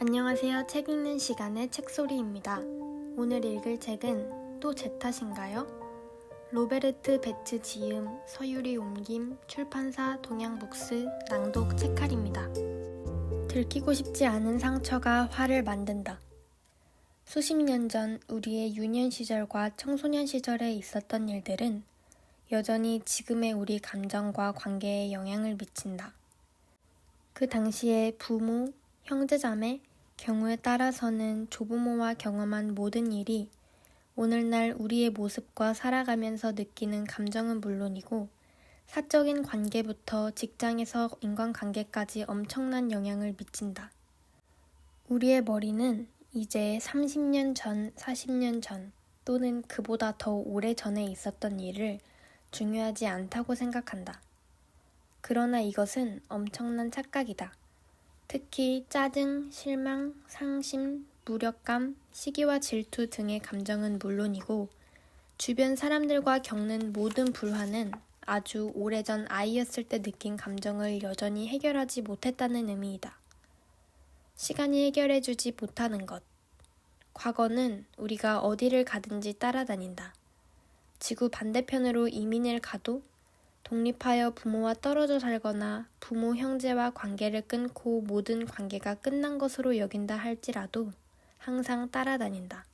안녕하세요. 책 읽는 시간의 책소리입니다. 오늘 읽을 책은 또 제 탓인가요? 로베르트 베츠 지음, 서유리 옮김, 출판사 동양북스, 낭독 책칼입니다. 들키고 싶지 않은 상처가 화를 만든다. 수십 년 전 우리의 유년 시절과 청소년 시절에 있었던 일들은 여전히 지금의 우리 감정과 관계에 영향을 미친다. 그 당시에 부모, 형제자매, 경우에 따라서는 조부모와 경험한 모든 일이 오늘날 우리의 모습과 살아가면서 느끼는 감정은 물론이고 사적인 관계부터 직장에서 인간관계까지 엄청난 영향을 미친다. 우리의 머리는 이제 30년 전, 40년 전 또는 그보다 더 오래 전에 있었던 일을 중요하지 않다고 생각한다. 그러나 이것은 엄청난 착각이다. 특히 짜증, 실망, 상심, 무력감, 시기와 질투 등의 감정은 물론이고 주변 사람들과 겪는 모든 불화는 아주 오래전 아이였을 때 느낀 감정을 여전히 해결하지 못했다는 의미이다. 시간이 해결해주지 못하는 것. 과거는 우리가 어디를 가든지 따라다닌다. 지구 반대편으로 이민을 가도 독립하여 부모와 떨어져 살거나 부모 형제와 관계를 끊고 모든 관계가 끝난 것으로 여긴다 할지라도 항상 따라다닌다.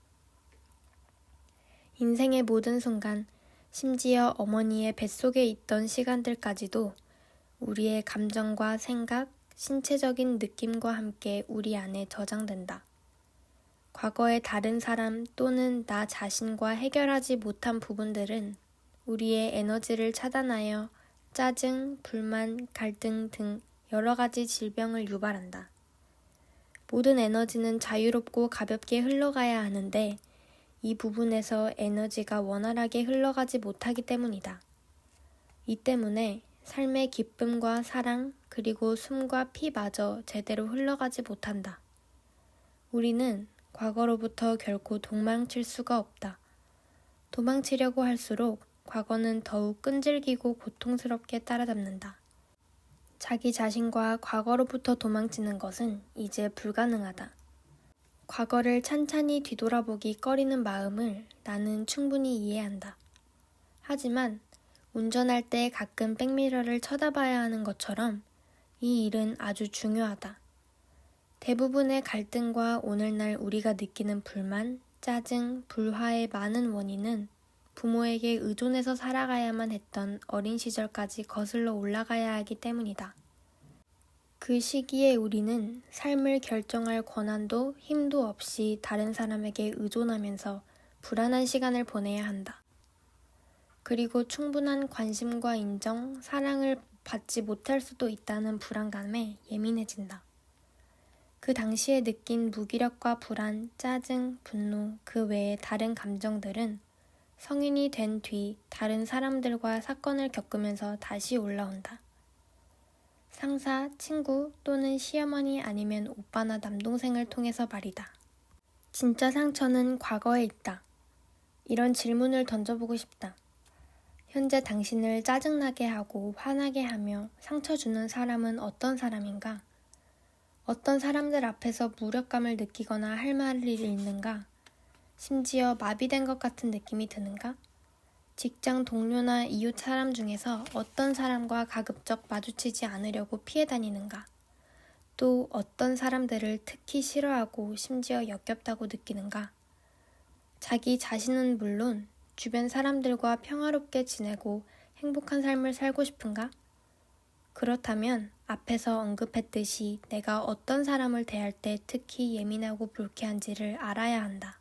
인생의 모든 순간, 심지어 어머니의 뱃속에 있던 시간들까지도 우리의 감정과 생각, 신체적인 느낌과 함께 우리 안에 저장된다. 과거의 다른 사람 또는 나 자신과 해결하지 못한 부분들은 우리의 에너지를 차단하여 짜증, 불만, 갈등 등 여러 가지 질병을 유발한다. 모든 에너지는 자유롭고 가볍게 흘러가야 하는데 이 부분에서 에너지가 원활하게 흘러가지 못하기 때문이다. 이 때문에 삶의 기쁨과 사랑 그리고 숨과 피마저 제대로 흘러가지 못한다. 우리는 과거로부터 결코 도망칠 수가 없다. 도망치려고 할수록 과거는 더욱 끈질기고 고통스럽게 따라잡는다. 자기 자신과 과거로부터 도망치는 것은 이제 불가능하다. 과거를 찬찬히 뒤돌아보기 꺼리는 마음을 나는 충분히 이해한다. 하지만 운전할 때 가끔 백미러를 쳐다봐야 하는 것처럼 이 일은 아주 중요하다. 대부분의 갈등과 오늘날 우리가 느끼는 불만, 짜증, 불화의 많은 원인은 부모에게 의존해서 살아가야만 했던 어린 시절까지 거슬러 올라가야 하기 때문이다. 그 시기에 우리는 삶을 결정할 권한도 힘도 없이 다른 사람에게 의존하면서 불안한 시간을 보내야 한다. 그리고 충분한 관심과 인정, 사랑을 받지 못할 수도 있다는 불안감에 예민해진다. 그 당시에 느낀 무기력과 불안, 짜증, 분노, 그 외의 다른 감정들은 성인이 된 뒤 다른 사람들과 사건을 겪으면서 다시 올라온다. 상사, 친구 또는 시어머니 아니면 오빠나 남동생을 통해서 말이다. 진짜 상처는 과거에 있다. 이런 질문을 던져보고 싶다. 현재 당신을 짜증나게 하고 화나게 하며 상처 주는 사람은 어떤 사람인가? 어떤 사람들 앞에서 무력감을 느끼거나 할 말을 잃는가? 심지어 마비된 것 같은 느낌이 드는가? 직장 동료나 이웃 사람 중에서 어떤 사람과 가급적 마주치지 않으려고 피해 다니는가? 또 어떤 사람들을 특히 싫어하고 심지어 역겹다고 느끼는가? 자기 자신은 물론 주변 사람들과 평화롭게 지내고 행복한 삶을 살고 싶은가? 그렇다면 앞에서 언급했듯이 내가 어떤 사람을 대할 때 특히 예민하고 불쾌한지를 알아야 한다.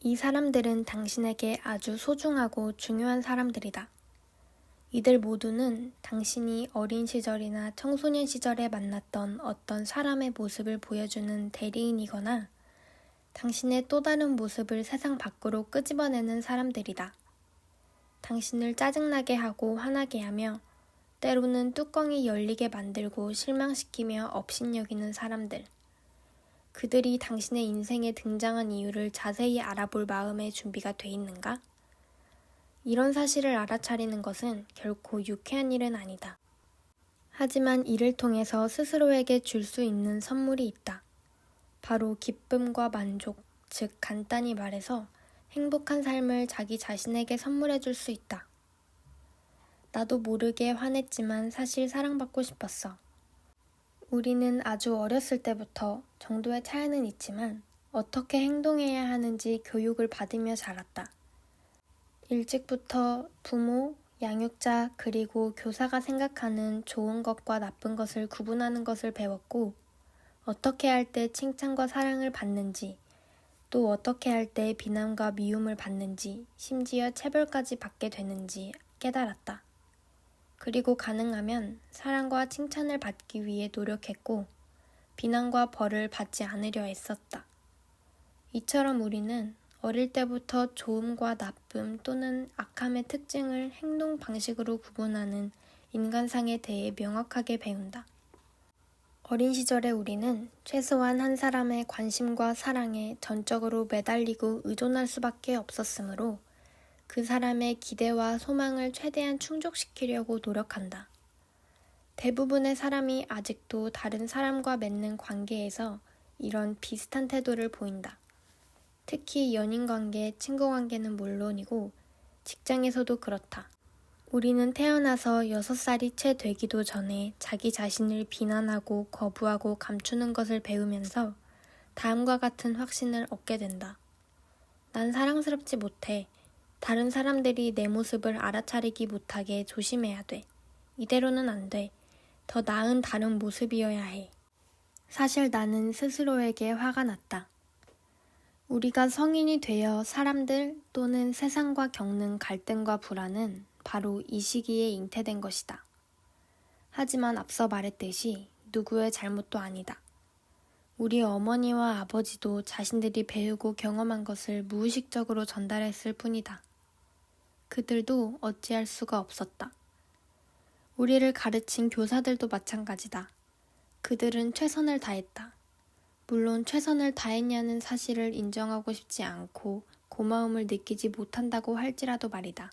이 사람들은 당신에게 아주 소중하고 중요한 사람들이다. 이들 모두는 당신이 어린 시절이나 청소년 시절에 만났던 어떤 사람의 모습을 보여주는 대리인이거나 당신의 또 다른 모습을 세상 밖으로 끄집어내는 사람들이다. 당신을 짜증나게 하고 화나게 하며 때로는 뚜껑이 열리게 만들고 실망시키며 업신여기는 사람들. 그들이 당신의 인생에 등장한 이유를 자세히 알아볼 마음의 준비가 돼 있는가? 이런 사실을 알아차리는 것은 결코 유쾌한 일은 아니다. 하지만 이를 통해서 스스로에게 줄 수 있는 선물이 있다. 바로 기쁨과 만족, 즉 간단히 말해서 행복한 삶을 자기 자신에게 선물해 줄 수 있다. 나도 모르게 화냈지만 사실 사랑받고 싶었어. 우리는 아주 어렸을 때부터 정도의 차이는 있지만 어떻게 행동해야 하는지 교육을 받으며 자랐다. 일찍부터 부모, 양육자 그리고 교사가 생각하는 좋은 것과 나쁜 것을 구분하는 것을 배웠고 어떻게 할 때 칭찬과 사랑을 받는지 또 어떻게 할 때 비난과 미움을 받는지 심지어 체벌까지 받게 되는지 깨달았다. 그리고 가능하면 사랑과 칭찬을 받기 위해 노력했고 비난과 벌을 받지 않으려 애썼다. 이처럼 우리는 어릴 때부터 좋음과 나쁨 또는 악함의 특징을 행동 방식으로 구분하는 인간상에 대해 명확하게 배운다. 어린 시절의 우리는 최소한 한 사람의 관심과 사랑에 전적으로 매달리고 의존할 수밖에 없었으므로 그 사람의 기대와 소망을 최대한 충족시키려고 노력한다. 대부분의 사람이 아직도 다른 사람과 맺는 관계에서 이런 비슷한 태도를 보인다. 특히 연인 관계, 친구 관계는 물론이고 직장에서도 그렇다. 우리는 태어나서 6살이 채 되기도 전에 자기 자신을 비난하고 거부하고 감추는 것을 배우면서 다음과 같은 확신을 얻게 된다. 난 사랑스럽지 못해. 다른 사람들이 내 모습을 알아차리기 못하게 조심해야 돼. 이대로는 안 돼. 더 나은 다른 모습이어야 해. 사실 나는 스스로에게 화가 났다. 우리가 성인이 되어 사람들 또는 세상과 겪는 갈등과 불안은 바로 이 시기에 잉태된 것이다. 하지만 앞서 말했듯이 누구의 잘못도 아니다. 우리 어머니와 아버지도 자신들이 배우고 경험한 것을 무의식적으로 전달했을 뿐이다. 그들도 어찌할 수가 없었다. 우리를 가르친 교사들도 마찬가지다. 그들은 최선을 다했다. 물론 최선을 다했냐는 사실을 인정하고 싶지 않고 고마움을 느끼지 못한다고 할지라도 말이다.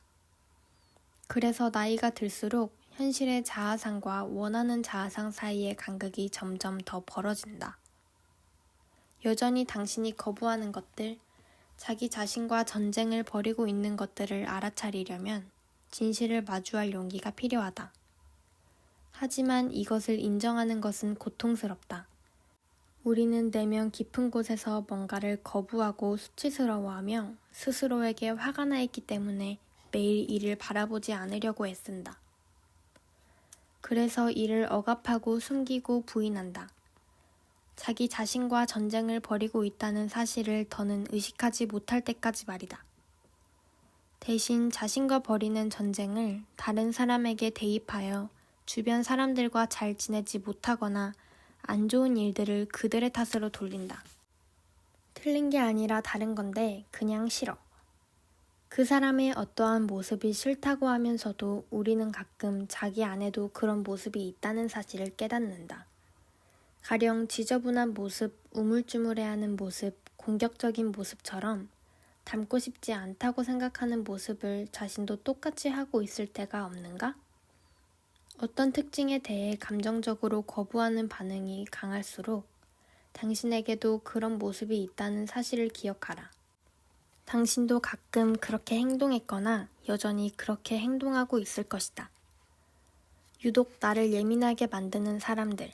그래서 나이가 들수록 현실의 자아상과 원하는 자아상 사이의 간극이 점점 더 벌어진다. 여전히 당신이 거부하는 것들, 자기 자신과 전쟁을 벌이고 있는 것들을 알아차리려면 진실을 마주할 용기가 필요하다. 하지만 이것을 인정하는 것은 고통스럽다. 우리는 내면 깊은 곳에서 뭔가를 거부하고 수치스러워하며 스스로에게 화가 나 있기 때문에 매일 이를 바라보지 않으려고 애쓴다. 그래서 이를 억압하고 숨기고 부인한다. 자기 자신과 전쟁을 벌이고 있다는 사실을 더는 의식하지 못할 때까지 말이다. 대신 자신과 벌이는 전쟁을 다른 사람에게 대입하여 주변 사람들과 잘 지내지 못하거나 안 좋은 일들을 그들의 탓으로 돌린다. 틀린 게 아니라 다른 건데 그냥 싫어. 그 사람의 어떠한 모습이 싫다고 하면서도 우리는 가끔 자기 안에도 그런 모습이 있다는 사실을 깨닫는다. 가령 지저분한 모습, 우물쭈물해하는 모습, 공격적인 모습처럼 닮고 싶지 않다고 생각하는 모습을 자신도 똑같이 하고 있을 때가 없는가? 어떤 특징에 대해 감정적으로 거부하는 반응이 강할수록 당신에게도 그런 모습이 있다는 사실을 기억하라. 당신도 가끔 그렇게 행동했거나 여전히 그렇게 행동하고 있을 것이다. 유독 나를 예민하게 만드는 사람들.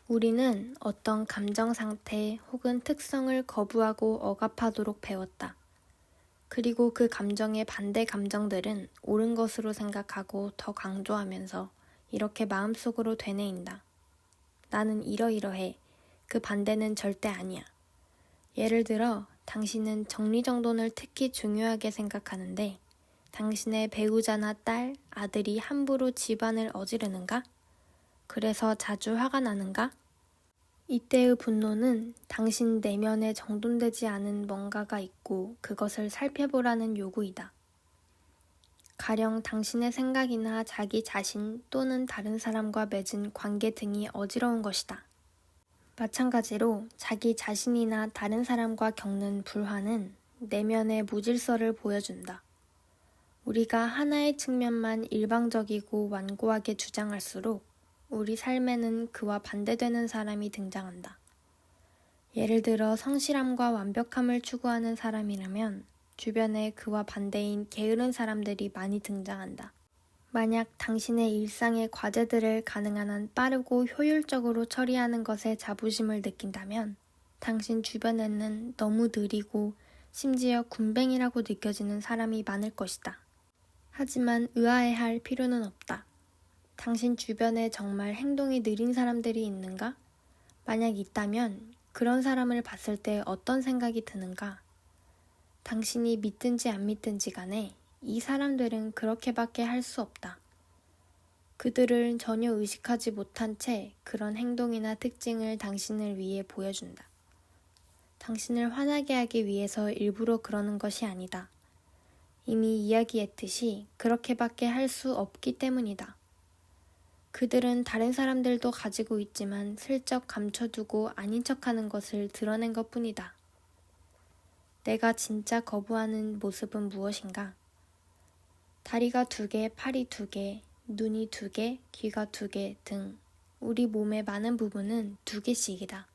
우리는 어떤 감정 상태 혹은 특성을 거부하고 억압하도록 배웠다. 그리고 그 감정의 반대 감정들은 옳은 것으로 생각하고 더 강조하면서 이렇게 마음속으로 되뇌인다. 나는 이러이러해. 그 반대는 절대 아니야. 예를 들어 당신은 정리정돈을 특히 중요하게 생각하는데 당신의 배우자나 딸, 아들이 함부로 집안을 어지르는가? 그래서 자주 화가 나는가? 이때의 분노는 당신 내면에 정돈되지 않은 뭔가가 있고 그것을 살펴보라는 요구이다. 가령 당신의 생각이나 자기 자신 또는 다른 사람과 맺은 관계 등이 어지러운 것이다. 마찬가지로 자기 자신이나 다른 사람과 겪는 불화는 내면의 무질서를 보여준다. 우리가 하나의 측면만 일방적이고 완고하게 주장할수록 우리 삶에는 그와 반대되는 사람이 등장한다. 예를 들어 성실함과 완벽함을 추구하는 사람이라면 주변에 그와 반대인 게으른 사람들이 많이 등장한다. 만약 당신의 일상의 과제들을 가능한 한 빠르고 효율적으로 처리하는 것에 자부심을 느낀다면 당신 주변에는 너무 느리고 심지어 군뱅이라고 느껴지는 사람이 많을 것이다. 하지만 의아해할 필요는 없다. 당신 주변에 정말 행동이 느린 사람들이 있는가? 만약 있다면 그런 사람을 봤을 때 어떤 생각이 드는가? 당신이 믿든지 안 믿든지 간에 이 사람들은 그렇게밖에 할 수 없다. 그들을 전혀 의식하지 못한 채 그런 행동이나 특징을 당신을 위해 보여준다. 당신을 화나게 하기 위해서 일부러 그러는 것이 아니다. 이미 이야기했듯이 그렇게밖에 할 수 없기 때문이다. 그들은 다른 사람들도 가지고 있지만 슬쩍 감춰두고 아닌 척하는 것을 드러낸 것뿐이다. 내가 진짜 거부하는 모습은 무엇인가? 다리가 2개, 팔이 2개, 눈이 2개, 귀가 2개 등 우리 몸의 많은 부분은 2개씩이다.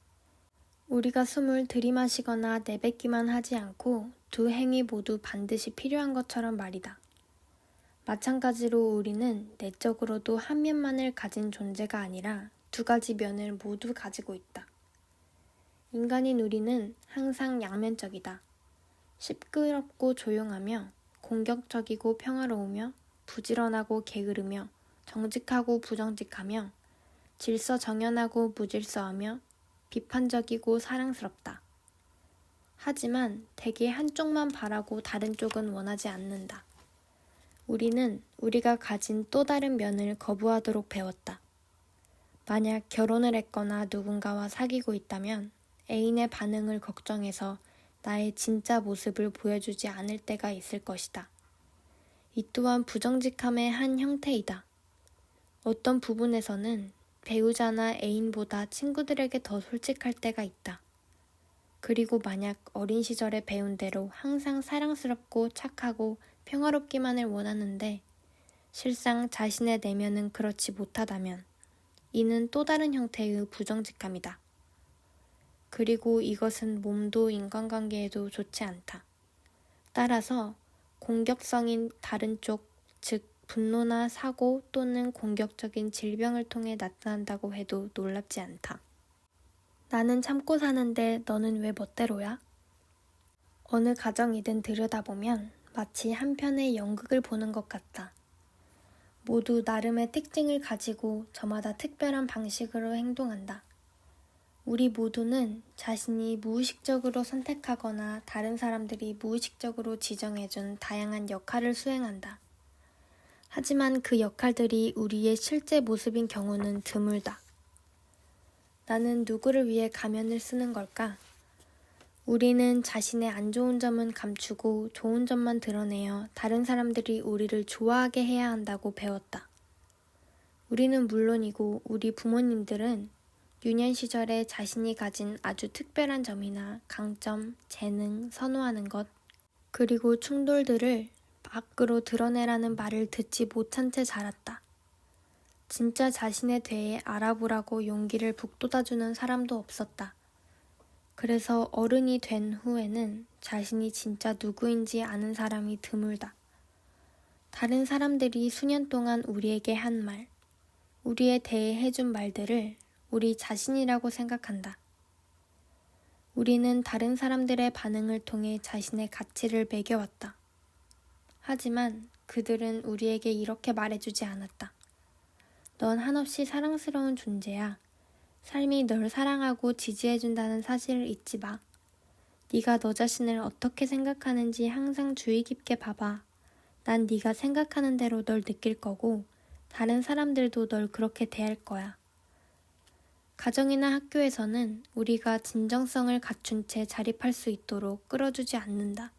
우리가 숨을 들이마시거나 내뱉기만 하지 않고 두 행위 모두 반드시 필요한 것처럼 말이다. 마찬가지로 우리는 내적으로도 한 면만을 가진 존재가 아니라 2가지 면을 모두 가지고 있다. 인간인 우리는 항상 양면적이다. 시끄럽고 조용하며 공격적이고 평화로우며 부지런하고 게으르며 정직하고 부정직하며 질서정연하고 무질서하며 비판적이고 사랑스럽다. 하지만 대개 한쪽만 바라고 다른 쪽은 원하지 않는다. 우리는 우리가 가진 또 다른 면을 거부하도록 배웠다. 만약 결혼을 했거나 누군가와 사귀고 있다면 애인의 반응을 걱정해서 나의 진짜 모습을 보여주지 않을 때가 있을 것이다. 이 또한 부정직함의 한 형태이다. 어떤 부분에서는 배우자나 애인보다 친구들에게 더 솔직할 때가 있다. 그리고 만약 어린 시절에 배운 대로 항상 사랑스럽고 착하고 평화롭기만을 원하는데 실상 자신의 내면은 그렇지 못하다면 이는 또 다른 형태의 부정직함이다. 그리고 이것은 몸도 인간관계에도 좋지 않다. 따라서 공격성인 다른 쪽, 즉 분노나 사고 또는 공격적인 질병을 통해 나타난다고 해도 놀랍지 않다. 나는 참고 사는데 너는 왜 멋대로야? 어느 가정이든 들여다보면 마치 한 편의 연극을 보는 것 같다. 모두 나름의 특징을 가지고 저마다 특별한 방식으로 행동한다. 우리 모두는 자신이 무의식적으로 선택하거나 다른 사람들이 무의식적으로 지정해준 다양한 역할을 수행한다. 하지만 그 역할들이 우리의 실제 모습인 경우는 드물다. 나는 누구를 위해 가면을 쓰는 걸까? 우리는 자신의 안 좋은 점은 감추고 좋은 점만 드러내어 다른 사람들이 우리를 좋아하게 해야 한다고 배웠다. 우리는 물론이고 우리 부모님들은 유년 시절에 자신이 가진 아주 특별한 점이나 강점, 재능, 선호하는 것, 그리고 충돌들을 밖으로 드러내라는 말을 듣지 못한 채 자랐다. 진짜 자신에 대해 알아보라고 용기를 북돋아주는 사람도 없었다. 그래서 어른이 된 후에는 자신이 진짜 누구인지 아는 사람이 드물다. 다른 사람들이 수년 동안 우리에게 한 말, 우리에 대해 해준 말들을 우리 자신이라고 생각한다. 우리는 다른 사람들의 반응을 통해 자신의 가치를 매겨왔다. 하지만 그들은 우리에게 이렇게 말해주지 않았다. 넌 한없이 사랑스러운 존재야. 삶이 널 사랑하고 지지해준다는 사실을 잊지 마. 네가 너 자신을 어떻게 생각하는지 항상 주의 깊게 봐봐. 난 네가 생각하는 대로 널 느낄 거고 다른 사람들도 널 그렇게 대할 거야. 가정이나 학교에서는 우리가 진정성을 갖춘 채 자립할 수 있도록 끌어주지 않는다.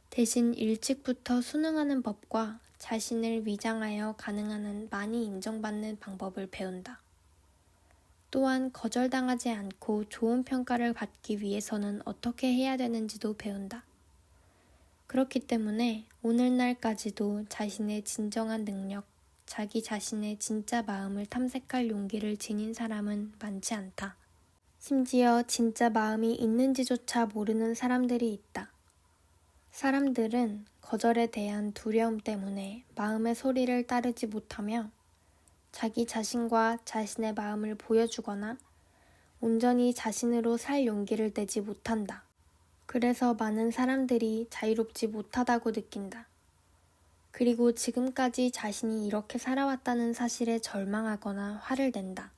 대신 일찍부터 순응하는 법과 자신을 위장하여 가능한 한 많이 인정받는 방법을 배운다. 또한 거절당하지 않고 좋은 평가를 받기 위해서는 어떻게 해야 되는지도 배운다. 그렇기 때문에 오늘날까지도 자신의 진정한 능력, 자기 자신의 진짜 마음을 탐색할 용기를 지닌 사람은 많지 않다. 심지어 진짜 마음이 있는지조차 모르는 사람들이 있다. 사람들은 거절에 대한 두려움 때문에 마음의 소리를 따르지 못하며 자기 자신과 자신의 마음을 보여주거나 온전히 자신으로 살 용기를 내지 못한다. 그래서 많은 사람들이 자유롭지 못하다고 느낀다. 그리고 지금까지 자신이 이렇게 살아왔다는 사실에 절망하거나 화를 낸다.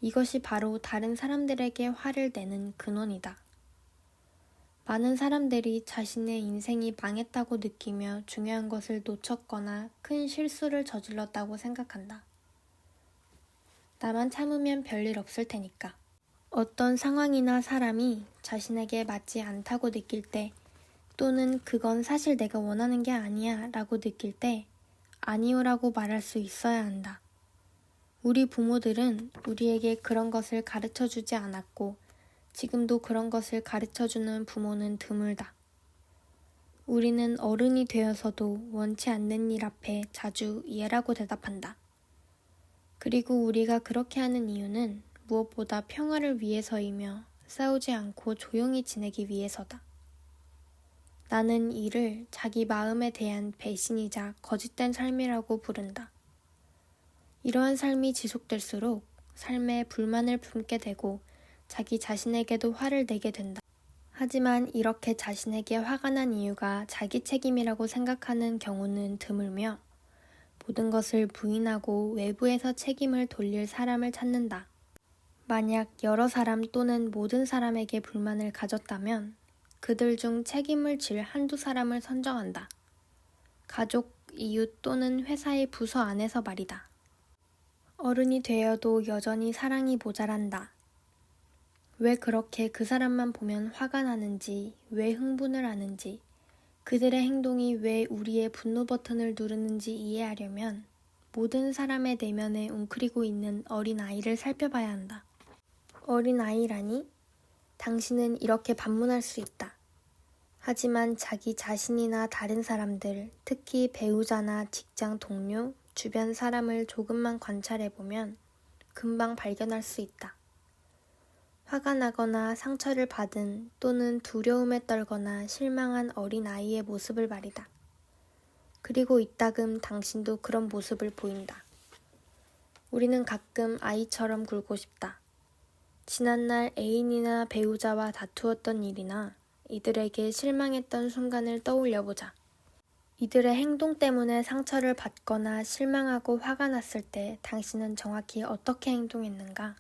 이것이 바로 다른 사람들에게 화를 내는 근원이다. 많은 사람들이 자신의 인생이 망했다고 느끼며 중요한 것을 놓쳤거나 큰 실수를 저질렀다고 생각한다. 나만 참으면 별일 없을 테니까. 어떤 상황이나 사람이 자신에게 맞지 않다고 느낄 때 또는 그건 사실 내가 원하는 게 아니야 라고 느낄 때 아니요 라고 말할 수 있어야 한다. 우리 부모들은 우리에게 그런 것을 가르쳐 주지 않았고 지금도 그런 것을 가르쳐주는 부모는 드물다. 우리는 어른이 되어서도 원치 않는 일 앞에 자주 예라고 대답한다. 그리고 우리가 그렇게 하는 이유는 무엇보다 평화를 위해서이며 싸우지 않고 조용히 지내기 위해서다. 나는 이를 자기 마음에 대한 배신이자 거짓된 삶이라고 부른다. 이러한 삶이 지속될수록 삶에 불만을 품게 되고 자기 자신에게도 화를 내게 된다. 하지만 이렇게 자신에게 화가 난 이유가 자기 책임이라고 생각하는 경우는 드물며 모든 것을 부인하고 외부에서 책임을 돌릴 사람을 찾는다. 만약 여러 사람 또는 모든 사람에게 불만을 가졌다면 그들 중 책임을 질 한두 사람을 선정한다. 가족, 이웃 또는 회사의 부서 안에서 말이다. 어른이 되어도 여전히 사랑이 모자란다. 왜 그렇게 그 사람만 보면 화가 나는지, 왜 흥분을 하는지, 그들의 행동이 왜 우리의 분노 버튼을 누르는지 이해하려면 모든 사람의 내면에 웅크리고 있는 어린아이를 살펴봐야 한다. 어린아이라니? 당신은 이렇게 반문할 수 있다. 하지만 자기 자신이나 다른 사람들, 특히 배우자나 직장 동료, 주변 사람을 조금만 관찰해보면 금방 발견할 수 있다. 화가 나거나 상처를 받은 또는 두려움에 떨거나 실망한 어린아이의 모습을 말이다. 그리고 이따금 당신도 그런 모습을 보인다. 우리는 가끔 아이처럼 굴고 싶다. 지난날 애인이나 배우자와 다투었던 일이나 이들에게 실망했던 순간을 떠올려보자. 이들의 행동 때문에 상처를 받거나 실망하고 화가 났을 때 당신은 정확히 어떻게 행동했는가?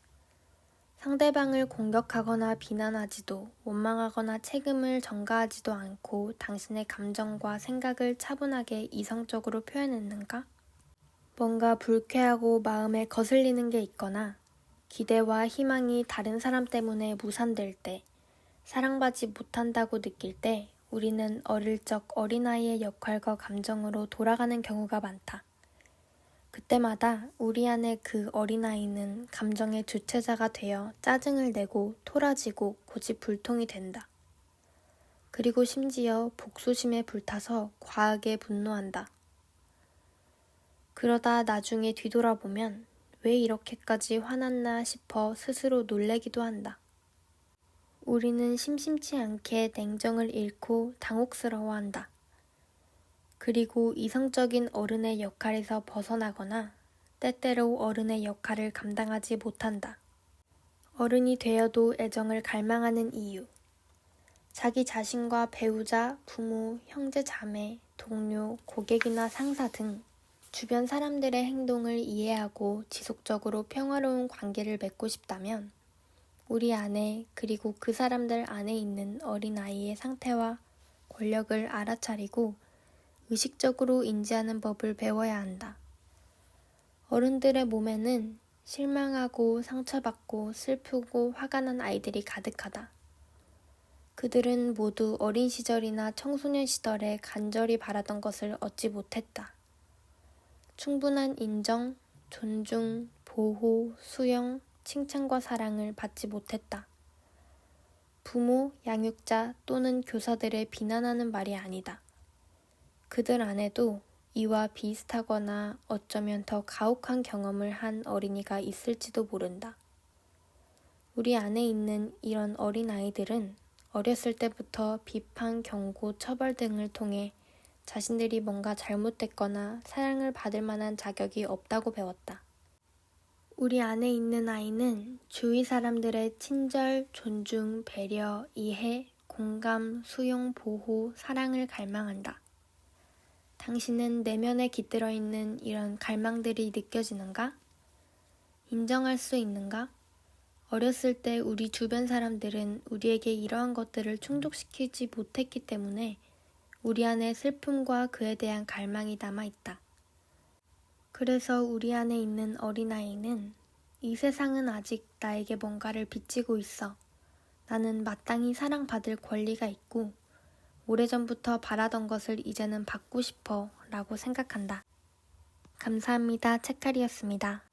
상대방을 공격하거나 비난하지도 원망하거나 책임을 전가하지도 않고 당신의 감정과 생각을 차분하게 이성적으로 표현했는가? 뭔가 불쾌하고 마음에 거슬리는 게 있거나 기대와 희망이 다른 사람 때문에 무산될 때, 사랑받지 못한다고 느낄 때 우리는 어릴 적 어린아이의 역할과 감정으로 돌아가는 경우가 많다. 그때마다 우리 안의 그 어린아이는 감정의 주체자가 되어 짜증을 내고 토라지고 고집불통이 된다. 그리고 심지어 복수심에 불타서 과하게 분노한다. 그러다 나중에 뒤돌아보면 왜 이렇게까지 화났나 싶어 스스로 놀래기도 한다. 우리는 심심치 않게 냉정을 잃고 당혹스러워한다. 그리고 이성적인 어른의 역할에서 벗어나거나 때때로 어른의 역할을 감당하지 못한다. 어른이 되어도 애정을 갈망하는 이유. 자기 자신과 배우자, 부모, 형제, 자매, 동료, 고객이나 상사 등 주변 사람들의 행동을 이해하고 지속적으로 평화로운 관계를 맺고 싶다면 우리 안에 그리고 그 사람들 안에 있는 어린아이의 상태와 권력을 알아차리고 의식적으로 인지하는 법을 배워야 한다. 어른들의 몸에는 실망하고 상처받고 슬프고 화가 난 아이들이 가득하다. 그들은 모두 어린 시절이나 청소년 시절에 간절히 바라던 것을 얻지 못했다. 충분한 인정, 존중, 보호, 수용, 칭찬과 사랑을 받지 못했다. 부모, 양육자 또는 교사들의 비난하는 말이 아니다. 그들 안에도 이와 비슷하거나 어쩌면 더 가혹한 경험을 한 어린이가 있을지도 모른다. 우리 안에 있는 이런 어린아이들은 어렸을 때부터 비판, 경고, 처벌 등을 통해 자신들이 뭔가 잘못됐거나 사랑을 받을 만한 자격이 없다고 배웠다. 우리 안에 있는 아이는 주위 사람들의 친절, 존중, 배려, 이해, 공감, 수용, 보호, 사랑을 갈망한다. 당신은 내면에 깃들어 있는 이런 갈망들이 느껴지는가? 인정할 수 있는가? 어렸을 때 우리 주변 사람들은 우리에게 이러한 것들을 충족시키지 못했기 때문에 우리 안에 슬픔과 그에 대한 갈망이 남아 있다. 그래서 우리 안에 있는 어린아이는 이 세상은 아직 나에게 뭔가를 비치고 있어. 나는 마땅히 사랑받을 권리가 있고 오래전부터 바라던 것을 이제는 받고 싶어 라고 생각한다. 감사합니다. 책갈이었습니다.